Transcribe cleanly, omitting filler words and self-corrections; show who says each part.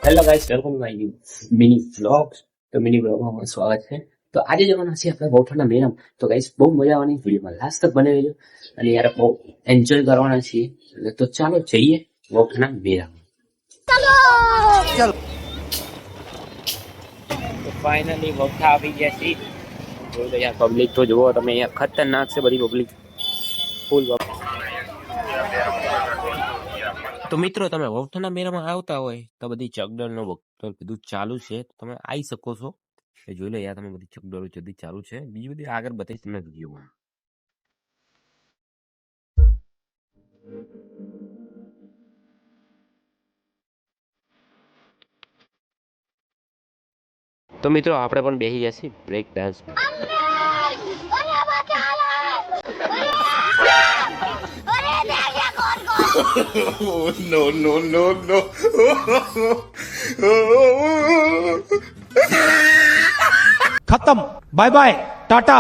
Speaker 1: Hello guys, welcome my new mini vlogs. તો mini વ્લોગમાં સ્વાગત છે. તો આજે જવાના છે આપણે વૌઠાના મેળામાં. તો ગાઈસ બહુ મજા આવવાની, વિડીયોમાં લાસ્ટ તક બને રહેજો અને યાર બહુ એન્જોય કરવાના છીએ. તો ચાલો જઈએ વૌઠાના મેળામાં. તો ફાઇનલી વૌઠા આવી ગયા છે. જોઈ લો યાર, પબ્લિક તો જુઓ તમે, યાર ખતરનાક છે બધી પબ્લિક, ફૂલ. તો મિત્રો, તમે વૌઠાના મેળામાં આવતા હોય તો બધી ચકડોળનો વખત બધું ચાલુ છે, તમે આવી શકો છો. એ જોઈ લો યાર, તમે બધી ચકડોળ બધી ચાલુ છે. બીજી બધી આગળ બતાવીશ તમને વિડીયોમાં. તો મિત્રો, આપણે પણ બેસી જશે break dance.
Speaker 2: No, no, no, no.
Speaker 3: खत्म बाय बाय टाटा।